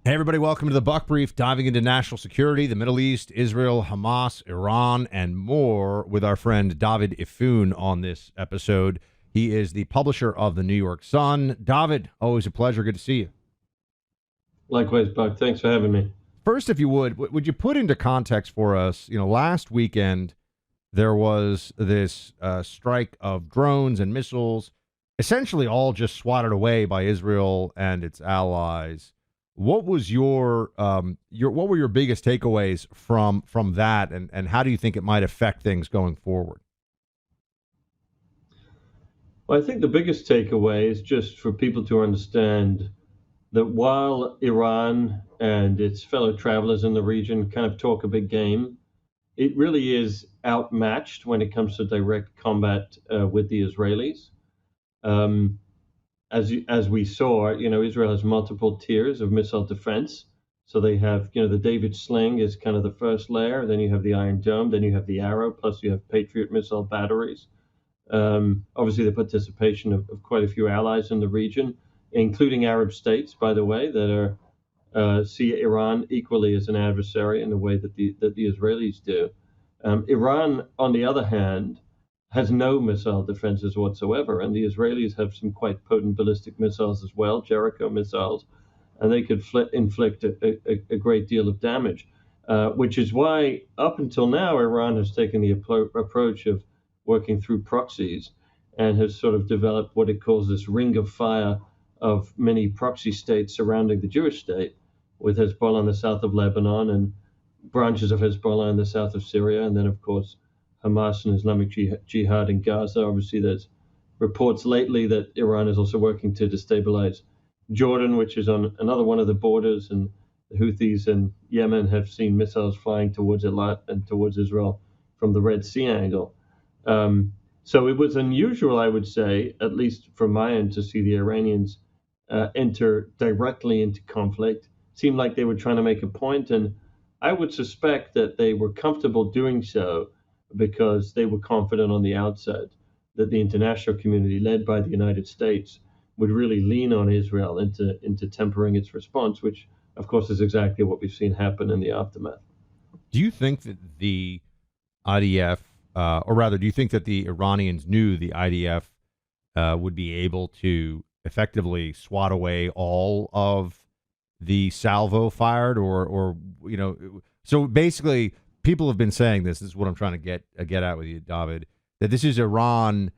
Hey, everybody, welcome to the Buck Brief, diving into national security, the Middle East, Israel, Hamas, Iran, and more with our friend Dovid Efune on this episode. He is the publisher of the New York Sun. Dovid, always a pleasure. Good to see you. Likewise, Buck. Thanks for having me. First, if you would you put into context for us, last weekend there was this strike of drones and missiles, essentially all just swatted away by Israel and its allies. What was what were your biggest takeaways from that, and how do you think it might affect things going forward? Well, I think the biggest takeaway is just for people to understand that while Iran and its fellow travelers in the region kind of talk a big game, it really is outmatched when it comes to direct combat with the Israelis. Um, as we saw, Israel has multiple tiers of missile defense. So they have, the David Sling is kind of the first layer. Then you have the Iron Dome. Then you have the Arrow. Plus you have Patriot missile batteries. Obviously, the participation of quite a few allies in the region, including Arab states, by the way, that see Iran equally as an adversary in the way that the Israelis do. Iran, on the other hand, has no missile defenses whatsoever, and the Israelis have some quite potent ballistic missiles as well, Jericho missiles, and they could inflict a great deal of damage, which is why up until now Iran has taken the approach of working through proxies and has sort of developed what it calls this ring of fire of many proxy states surrounding the Jewish state, with Hezbollah in the south of Lebanon and branches of Hezbollah in the south of Syria, and then, of course, Hamas and Islamic Jihad in Gaza. Obviously, there's reports lately that Iran is also working to destabilize Jordan, which is on another one of the borders, and the Houthis in Yemen have seen missiles flying towards Eilat and towards Israel from the Red Sea angle. So it was unusual, I would say, at least from my end, to see the Iranians enter directly into conflict. Seemed like they were trying to make a point, and I would suspect that they were comfortable doing so because they were confident on the outset that the international community, led by the United States, would really lean on Israel into tempering its response, which, of course, is exactly what we've seen happen in the aftermath. Do you think that the IDF, or rather, do you think that the Iranians knew the IDF would be able to effectively swat away all of the salvo fired, or so basically people have been saying this is what I'm trying to get at with you, David, that this is Iran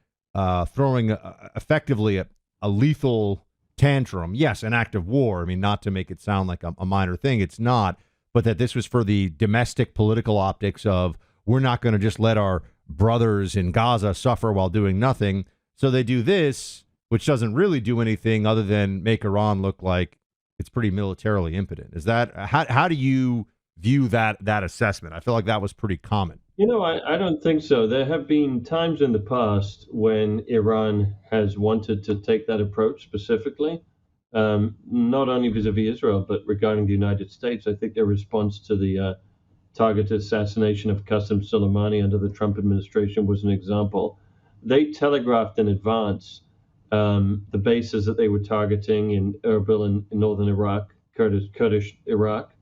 throwing effectively a lethal tantrum. Yes, an act of war. I mean, not to make it sound like a minor thing, it's not, but that this was for the domestic political optics of, we're not going to just let our brothers in Gaza suffer while doing nothing. So they do this, which doesn't really do anything other than make Iran look like it's pretty militarily impotent. Is that how do you view that assessment? I feel like that was pretty common. I don't think so. There have been times in the past when Iran has wanted to take that approach specifically, not only vis-a-vis Israel, but regarding the United States. I think their response to the targeted assassination of Qasem Soleimani under the Trump administration was an example. They telegraphed in advance the bases that they were targeting in Erbil in northern Iraq, Kurdish Iraq,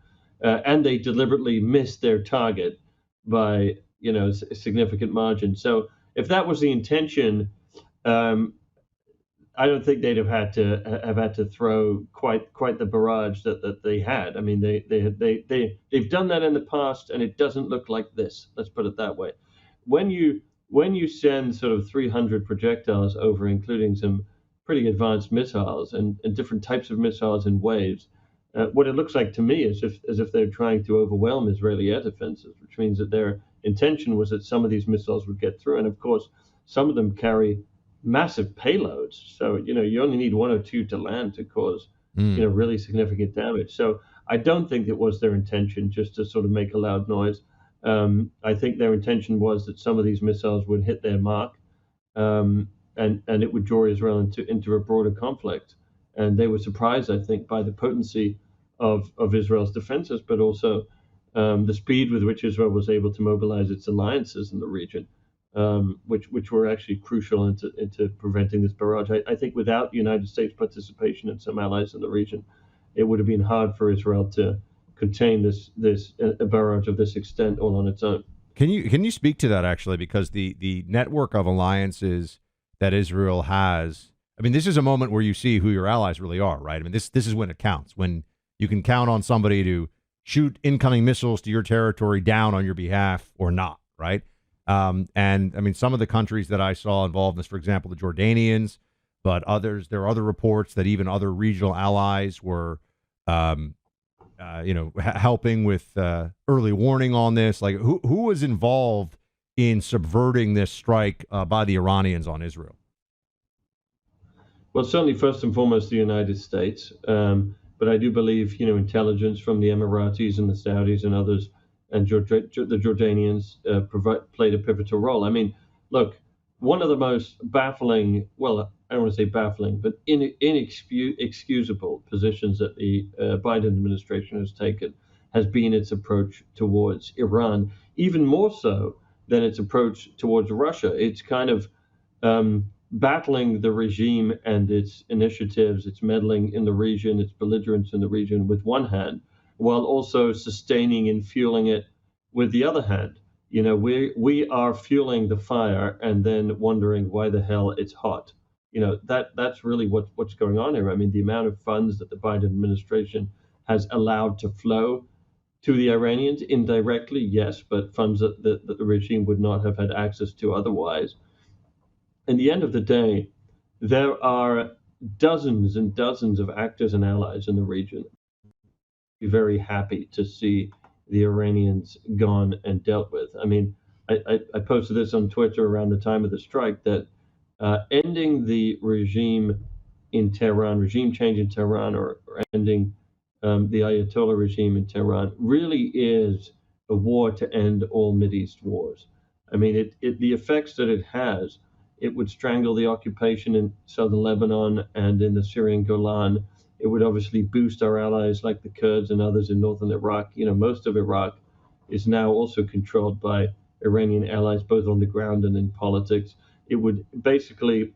and they deliberately missed their target by a significant margin. So if that was the intention, I don't think they'd have had to throw quite the barrage that they had. I mean, they've done that in the past, and it doesn't look like this. Let's put it that way. When you send sort of 300 projectiles over, including some pretty advanced missiles and different types of missiles in waves, what it looks like to me is as if they're trying to overwhelm Israeli air defenses, which means that their intention was that some of these missiles would get through, and of course, some of them carry massive payloads. So, you only need one or two to land to cause, really significant damage. So I don't think it was their intention just to sort of make a loud noise. I think their intention was that some of these missiles would hit their mark, and it would draw Israel into a broader conflict. And they were surprised, I think, by the potency of Israel's defenses, but also the speed with which Israel was able to mobilize its alliances in the region. Which were actually crucial into preventing this barrage. I think without the United States participation and some allies in the region, it would have been hard for Israel to contain this a barrage of this extent all on its own. Can you speak to that actually? Because the network of alliances that Israel has, I mean, this is a moment where you see who your allies really are, right? I mean, this is when it counts, when you can count on somebody to shoot incoming missiles to your territory down on your behalf or not, right? And I mean, some of the countries that I saw involved in this, for example, the Jordanians, but others, there are other reports that even other regional allies were, helping with early warning on this. Like, who was involved in subverting this strike by the Iranians on Israel? Well, certainly first and foremost the United States, but I do believe intelligence from the Emiratis and the Saudis and others, and the Jordanians played a pivotal role. I mean, look, one of the most baffling, well, I don't want to say baffling, but inexcusable positions that the Biden administration has taken has been its approach towards Iran, even more so than its approach towards Russia. It's kind of battling the regime and its initiatives, its meddling in the region, its belligerence in the region with one hand, while also sustaining and fueling it with the other hand. We are fueling the fire and then wondering why the hell it's hot. That's really what's going on here. I mean, the amount of funds that the Biden administration has allowed to flow to the Iranians indirectly, yes, but funds that the regime would not have had access to otherwise. In the end of the day, there are dozens and dozens of actors and allies in the region. Be very happy to see the Iranians gone and dealt with. I mean, I posted this on Twitter around the time of the strike that ending the regime in Tehran, regime change in Tehran, or ending the Ayatollah regime in Tehran really is a war to end all Mideast wars. I mean, the effects that it has, it would strangle the occupation in southern Lebanon and in the Syrian Golan. It would obviously boost our allies like the Kurds and others in northern Iraq. Most of Iraq is now also controlled by Iranian allies, both on the ground and in politics. It would basically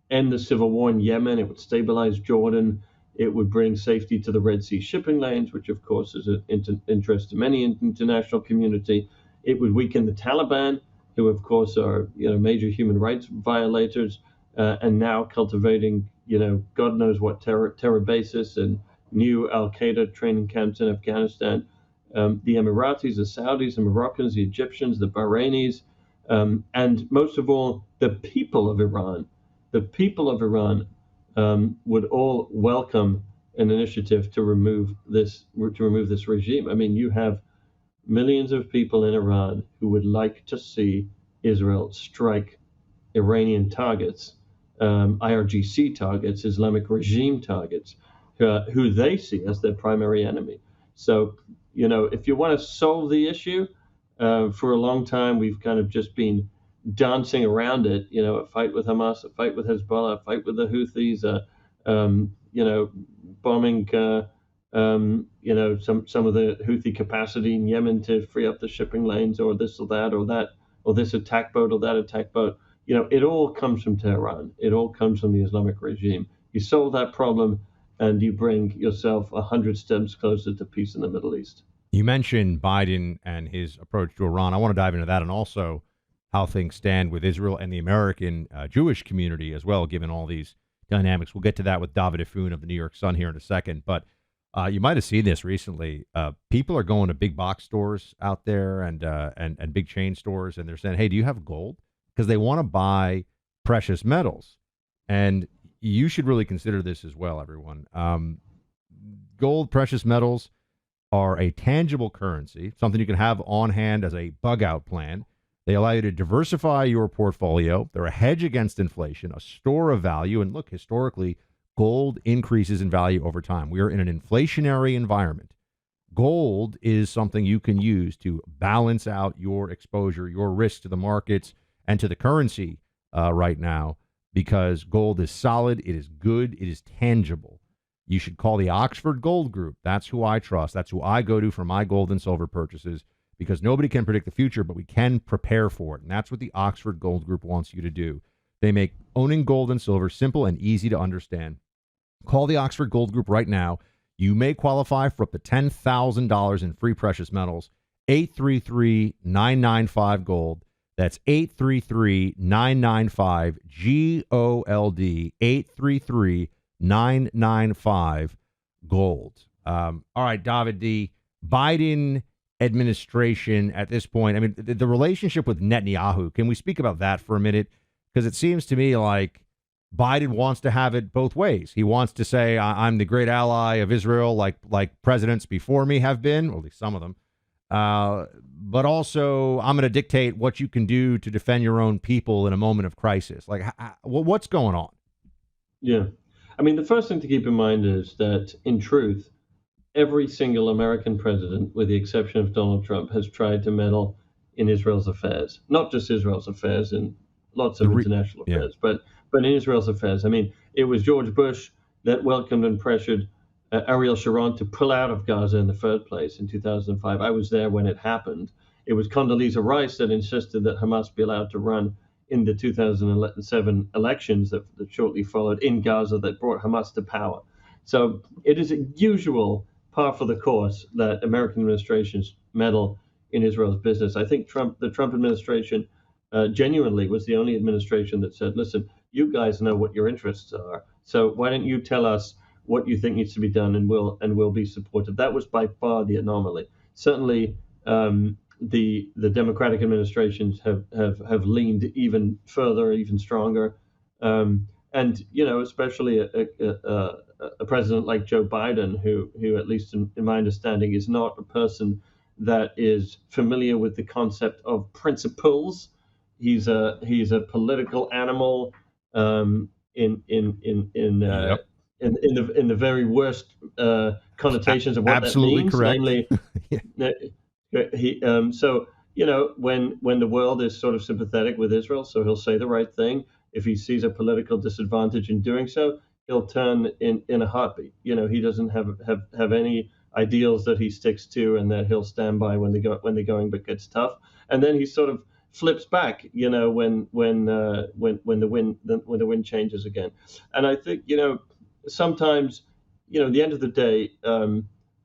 end the civil war in Yemen. It would stabilize Jordan. It would bring safety to the Red Sea shipping lanes, which of course is of interest to many in the international community. It would weaken the Taliban, who of course are major human rights violators, and now cultivating God knows what terror bases and new Al Qaeda training camps in Afghanistan. The Emiratis, the Saudis, the Moroccans, the Egyptians, the Bahrainis, and most of all, the people of Iran. The people of Iran would all welcome an initiative to remove this regime. I mean, you have millions of people in Iran who would like to see Israel strike Iranian targets, IRGC targets, Islamic regime targets, who they see as their primary enemy. So, if you want to solve the issue, for a long time we've kind of just been dancing around it. A fight with Hamas, a fight with Hezbollah, a fight with the Houthis, bombing, some of the Houthi capacity in Yemen to free up the shipping lanes, or this or that, or this attack boat or that attack boat. It all comes from Tehran. It all comes from the Islamic regime. You solve that problem, and you bring yourself 100 steps closer to peace in the Middle East. You mentioned Biden and his approach to Iran. I want to dive into that, and also how things stand with Israel and the American Jewish community as well, given all these dynamics. We'll get to that with Dovid Efune of the New York Sun here in a second. But you might have seen this recently. People are going to big box stores out there and big chain stores, and they're saying, "Hey, do you have gold?" Because they want to buy precious metals. And you should really consider this as well, everyone. Gold, precious metals are a tangible currency, something you can have on hand as a bug out plan. They allow you to diversify your portfolio. They're a hedge against inflation, a store of value. And look, historically, gold increases in value over time. We are in an inflationary environment. Gold is something you can use to balance out your exposure, your risk to the markets and to the currency right now, because gold is solid, it is good, it is tangible. You should call the Oxford Gold Group. That's who I trust. That's who I go to for my gold and silver purchases, because nobody can predict the future, but we can prepare for it. And that's what the Oxford Gold Group wants you to do. They make owning gold and silver simple and easy to understand. Call the Oxford Gold Group right now. You may qualify for up to $10,000 in free precious metals. 833-995-GOLD. That's 833-995-GOLD. 833-995-GOLD. All right, Dovid, the Biden administration at this point, I mean, the relationship with Netanyahu, can we speak about that for a minute? Because it seems to me like Biden wants to have it both ways. He wants to say, I'm the great ally of Israel, like presidents before me have been, or at least some of them. But also, I'm going to dictate what you can do to defend your own people in a moment of crisis. Like, what's going on? Yeah. I mean, the first thing to keep in mind is that, in truth, every single American president, with the exception of Donald Trump, has tried to meddle in Israel's affairs. Not just Israel's affairs, in lots of international affairs, but in Israel's affairs. I mean, it was George Bush that welcomed and pressured Ariel Sharon to pull out of Gaza in the first place in 2005. I was there when it happened. It was Condoleezza Rice that insisted that Hamas be allowed to run in the 2007 elections that shortly followed in Gaza that brought Hamas to power. So it is a usual par for the course that American administrations meddle in Israel's business. I think the Trump administration genuinely was the only administration that said, listen, you guys know what your interests are, so why don't you tell us what you think needs to be done, and we'll be supportive. That was by far the anomaly. Certainly, the Democratic administrations have leaned even further, even stronger, and especially a president like Joe Biden, who at least in my understanding is not a person that is familiar with the concept of principles. He's a political animal in the very worst connotations of what absolutely that means. Correct. Namely, so when the world is sort of sympathetic with Israel, so he'll say the right thing. If he sees a political disadvantage in doing so, he'll turn in a heartbeat. He doesn't have any ideals that he sticks to and that he'll stand by when the going bit gets tough. And then he sort of flips back, when the wind changes again. And I think sometimes, at the end of the day,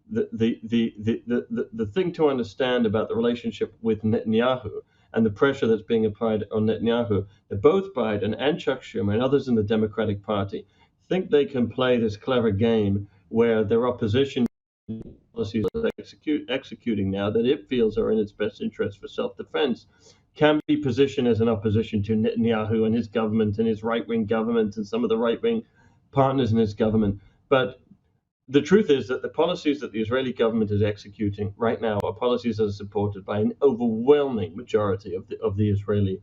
the thing to understand about the relationship with Netanyahu and the pressure that's being applied on Netanyahu, that both Biden and Chuck Schumer and others in the Democratic Party think they can play this clever game where their opposition policies executing now that it feels are in its best interest for self-defense can be positioned as an opposition to Netanyahu and his government and his right-wing government and some of the right-wing partners in his government. But the truth is that the policies that the Israeli government is executing right now are policies that are supported by an overwhelming majority of the Israeli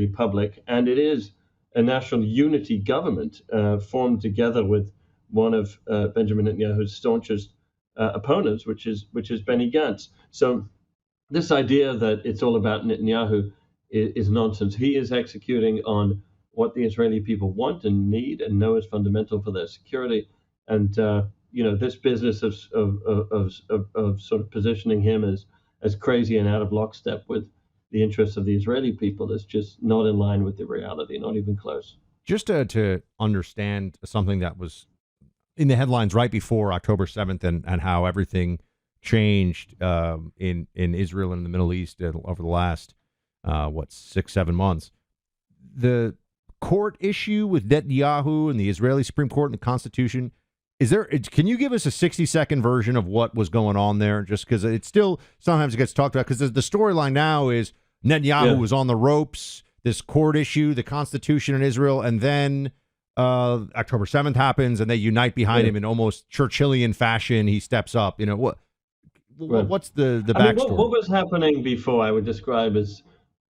public, and it is a national unity government formed together with one of Benjamin Netanyahu's staunchest opponents, which is Benny Gantz. So this idea that it's all about Netanyahu is nonsense. He is executing on what the Israeli people want and need and know is fundamental for their security. And this business of sort of positioning him as crazy and out of lockstep with the interests of the Israeli people is just not in line with the reality, not even close. Just to understand something that was in the headlines right before October 7th and how everything changed in Israel and in the Middle East over the last 6-7 months. The court issue with Netanyahu and the Israeli Supreme Court and the Constitution, can you give us a 60-second version of what was going on there? Just because it still sometimes gets talked about, because the storyline now is Netanyahu was on the ropes, this court issue, the Constitution in Israel, and then October 7th happens and they unite behind him in almost Churchillian fashion. He steps up. What's the backstory? What was happening before I would describe as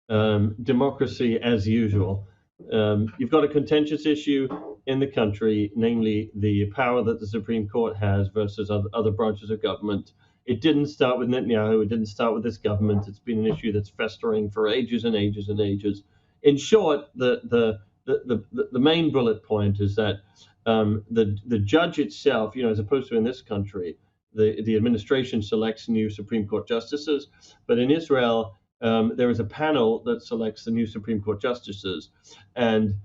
democracy as usual. You've got a contentious issue in the country, namely the power that the Supreme Court has versus other branches of government. It didn't start with Netanyahu. It didn't start with this government. It's been an issue that's festering for ages and ages and ages. In short, the main bullet point is that the judge itself, as opposed to in this country, the administration selects new Supreme Court justices, but in Israel, there is a panel that selects the new Supreme Court justices, and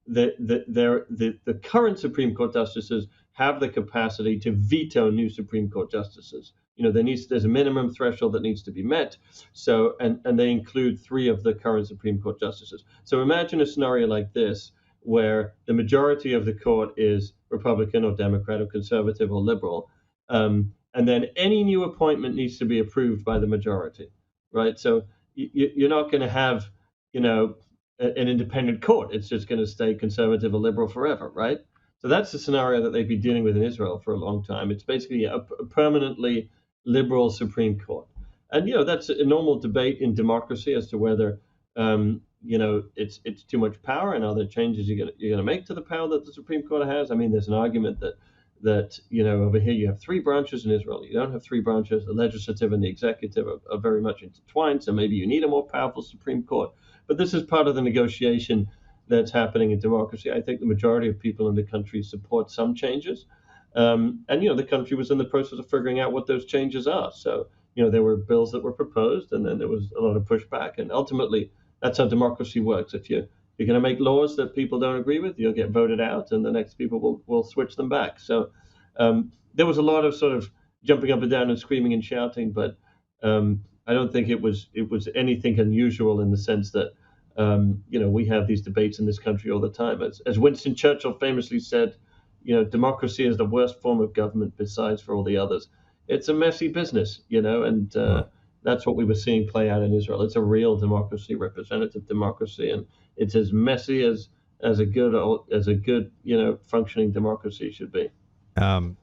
the current Supreme Court justices have the capacity to veto new Supreme Court justices. There's a minimum threshold that needs to be met. So, and they include 3 of the current Supreme Court justices. So imagine a scenario like this, where the majority of the court is Republican or Democrat or conservative or liberal. And then any new appointment needs to be approved by the majority, right? So you're not going to have, an independent court. It's just going to stay conservative or liberal forever, right? So that's the scenario that they've been dealing with in Israel for a long time. It's basically a permanently liberal Supreme Court. And, that's a normal debate in democracy as to whether, it's too much power and other changes you're going to make to the power that the Supreme Court has. I mean, there's an argument that over here you have 3 branches. In Israel you don't have 3 branches. The legislative and the executive are very much intertwined, so maybe you need a more powerful Supreme Court. But this is part of the negotiation that's happening in democracy. I think the majority of people in the country support some changes, and the country was in the process of figuring out what those changes are. So there were bills that were proposed, and then there was a lot of pushback, and ultimately that's how democracy works. If you're going to make laws that people don't agree with, you'll get voted out, and the next people will switch them back. So there was a lot of sort of jumping up and down and screaming and shouting, but I don't think it was anything unusual in the sense that we have these debates in this country all the time. As Winston Churchill famously said, democracy is the worst form of government besides for all the others. It's a messy business, and that's what we were seeing play out in Israel. It's a real democracy, representative democracy, and it's as messy as a good functioning democracy should be. I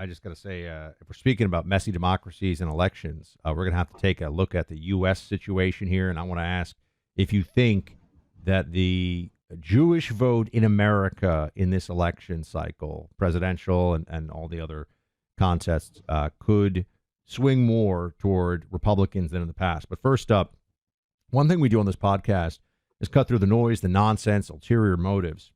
just got to say, if we're speaking about messy democracies and elections, we're going to have to take a look at the U.S. situation here, and I want to ask if you think that the Jewish vote in America in this election cycle, presidential and all the other contests, could swing more toward Republicans than in the past. But first up, one thing we do on this podcast is cut through the noise, the nonsense, ulterior motives,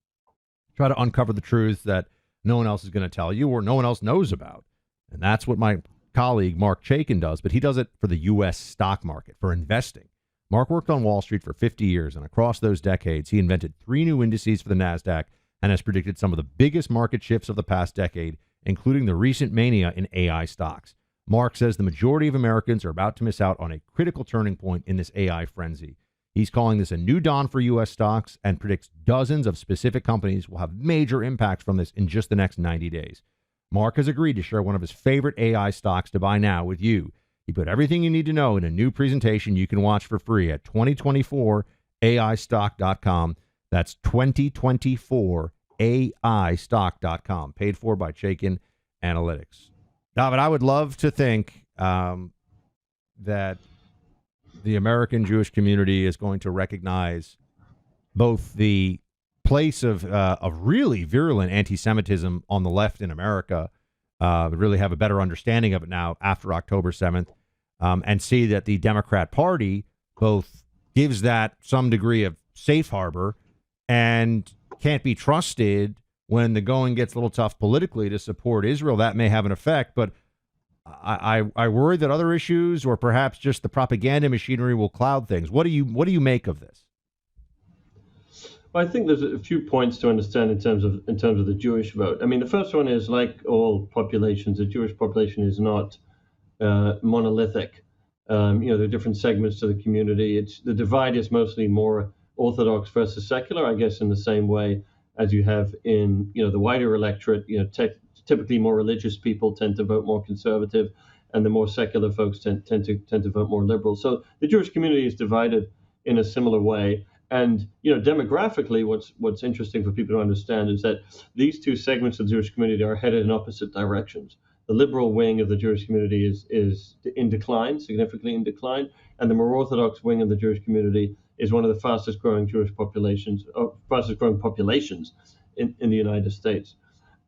try to uncover the truth that no one else is going to tell you or no one else knows about. And that's what my colleague Mark Chaikin does, but he does it for the U.S. stock market, for investing. Mark worked on Wall Street for 50 years, and across those decades, he invented 3 new indices for the NASDAQ and has predicted some of the biggest market shifts of the past decade, including the recent mania in AI stocks. Mark says the majority of Americans are about to miss out on a critical turning point in this AI frenzy. He's calling this a new dawn for U.S. stocks and predicts dozens of specific companies will have major impacts from this in just the next 90 days. Mark has agreed to share one of his favorite AI stocks to buy now with you. He put everything you need to know in a new presentation you can watch for free at 2024aistock.com. That's 2024aistock.com, paid for by Chaikin Analytics. Dovid, I would love to think that the American Jewish community is going to recognize both the place of really virulent anti-Semitism on the left in America, really have a better understanding of it now after October 7th, and see that the Democrat Party both gives that some degree of safe harbor and can't be trusted when the going gets a little tough politically to support Israel. That may have an effect, but I worry that other issues or perhaps just the propaganda machinery will cloud things. What do you make of this? Well, I think there's a few points to understand in terms of the Jewish vote. I mean, the first one is, like all populations, the Jewish population is not monolithic. There are different segments to the community. The divide is mostly more Orthodox versus secular, I guess, in the same way as you have in the wider electorate. Typically more religious people tend to vote more conservative, and the more secular folks tend to vote more liberal. So the Jewish community is divided in a similar way. And demographically, what's interesting for people to understand is that these two segments of the Jewish community are headed in opposite directions. The liberal wing of the Jewish community is in decline, significantly in decline, and the more Orthodox wing of the Jewish community is one of the fastest growing populations in the United States.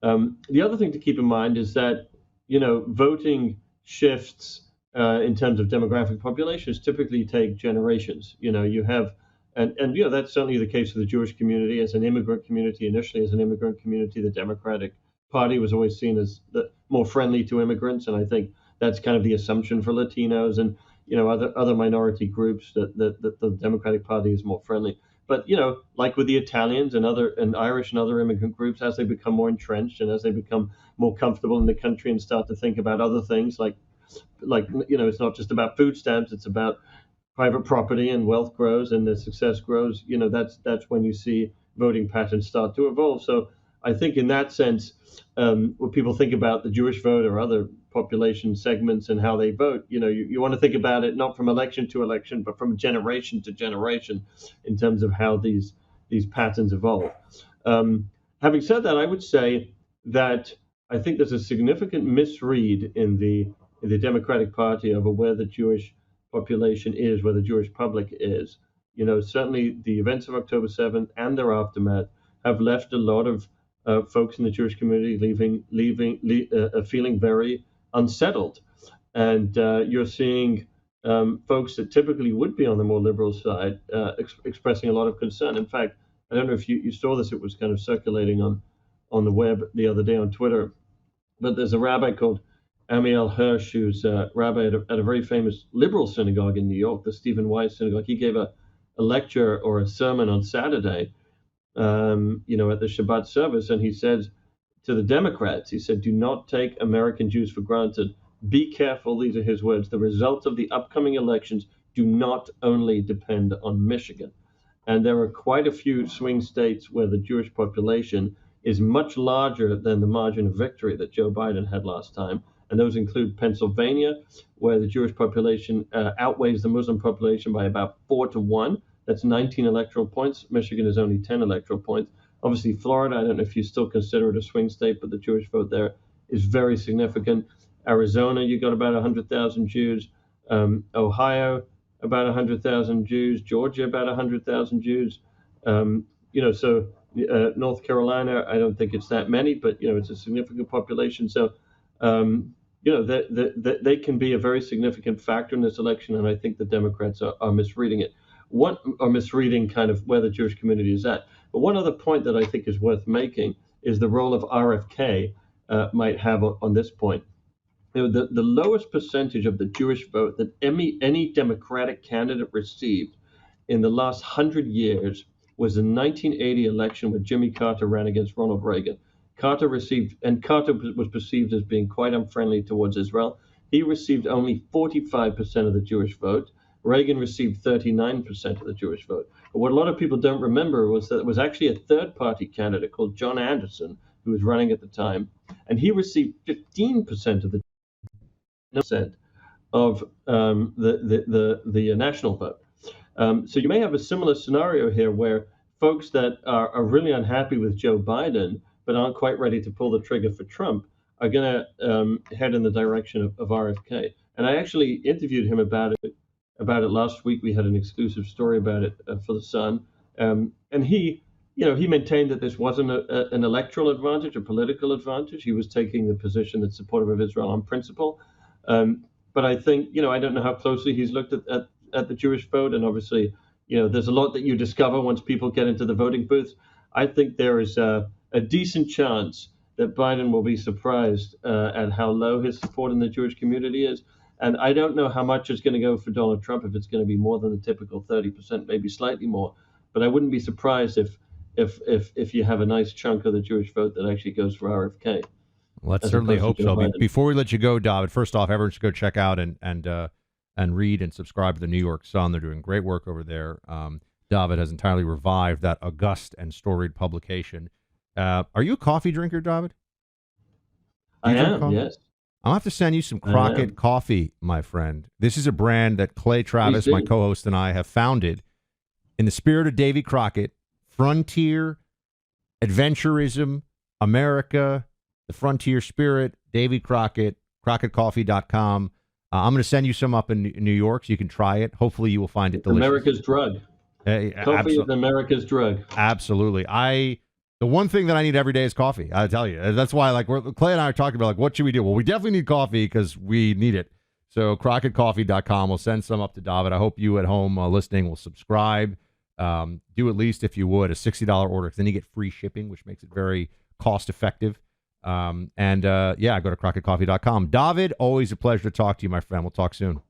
The other thing to keep in mind is that voting shifts in terms of demographic populations typically take generations. You have and that's certainly the case for the Jewish community as an immigrant community. Initially, as an immigrant community, the Democratic Party was always seen as more friendly to immigrants, and I think that's kind of the assumption for Latinos and other minority groups that the Democratic Party is more friendly. But like with the Italians and Irish and other immigrant groups, as they become more entrenched and as they become more comfortable in the country and start to think about other things like it's not just about food stamps, it's about private property, and wealth grows and the success grows. That's when you see voting patterns start to evolve. So I think in that sense, when people think about the Jewish vote or other population segments and how they vote, you want to think about it not from election to election, but from generation to generation in terms of how these patterns evolve. Having said that, I would say that I think there's a significant misread in the Democratic Party over where the Jewish population is, where the Jewish public is. Certainly the events of October 7th and their aftermath have left a lot of folks in the Jewish community feeling very unsettled. And you're seeing folks that typically would be on the more liberal side expressing a lot of concern. In fact, I don't know if you saw this, it was kind of circulating on the web the other day on Twitter, but there's a rabbi called Amiel Hirsch, who's a rabbi at a very famous liberal synagogue in New York, the Stephen Wise Synagogue. He gave a lecture or a sermon on Saturday, at the Shabbat service, and he said to the Democrats, he said, "Do not take American Jews for granted. Be careful," these are his words, "the results of the upcoming elections do not only depend on Michigan." And there are quite a few swing states where the Jewish population is much larger than the margin of victory that Joe Biden had last time. And those include Pennsylvania, where the Jewish population outweighs the Muslim population by about 4-1. That's 19 electoral points. Michigan is only 10 electoral points. Obviously, Florida, I don't know if you still consider it a swing state, but the Jewish vote there is very significant. Arizona, you got about 100,000 Jews. Ohio, about 100,000 Jews. Georgia, about 100,000 Jews. North Carolina, I don't think it's that many, but it's a significant population. So, they can be a very significant factor in this election, and I think the Democrats are misreading it. Misreading kind of where the Jewish community is at. But one other point that I think is worth making is the role of RFK might have on this point. The lowest percentage of the Jewish vote that any Democratic candidate received in the last 100 years was the 1980 election when Jimmy Carter ran against Ronald Reagan. Carter was perceived as being quite unfriendly towards Israel. He received only 45% of the Jewish vote. Reagan received 39% of the Jewish vote. But what a lot of people don't remember was that it was actually a third-party candidate called John Anderson who was running at the time, and he received 15% of the the national vote. So you may have a similar scenario here where folks that are really unhappy with Joe Biden but aren't quite ready to pull the trigger for Trump are going to head in the direction of RFK. And I actually interviewed him about it last week. We had an exclusive story about it for the Sun, and he maintained that this wasn't an electoral advantage, a political advantage. He was taking the position that's supportive of Israel on principle. But I think I don't know how closely he's looked at the Jewish vote, and obviously there's a lot that you discover once people get into the voting booth. I think there is a decent chance that Biden will be surprised at how low his support in the Jewish community is. And I don't know how much is going to go for Donald Trump, if it's going to be more than the typical 30%, maybe slightly more. But I wouldn't be surprised if you have a nice chunk of the Jewish vote that actually goes for RFK. Let's certainly hope so. Before we let you go, Dovid, first off, everyone should go check out and read and subscribe to the New York Sun. They're doing great work over there. Dovid has entirely revived that august and storied publication. Are you a coffee drinker, Dovid? I am, yes. I'll have to send you some Crockett coffee, my friend. This is a brand that Clay Travis, my co-host, and I have founded in the spirit of Davy Crockett, frontier, adventurism, America, the frontier spirit, Davy Crockett, CrockettCoffee.com. I'm going to send you some up in New York so you can try it. Hopefully you will find it delicious. America's drug. Coffee is America's drug. Absolutely. The one thing that I need every day is coffee. I tell you, that's why Clay and I are talking about what should we do? Well, we definitely need coffee because we need it. So CrockettCoffee.com. We'll send some up to Dovid. I hope you at home listening will subscribe. Do at least, if you would, a $60 order because then you get free shipping, which makes it very cost effective. Go to CrockettCoffee.com. Dovid, always a pleasure to talk to you, my friend. We'll talk soon.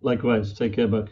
Likewise. Take care, Buck.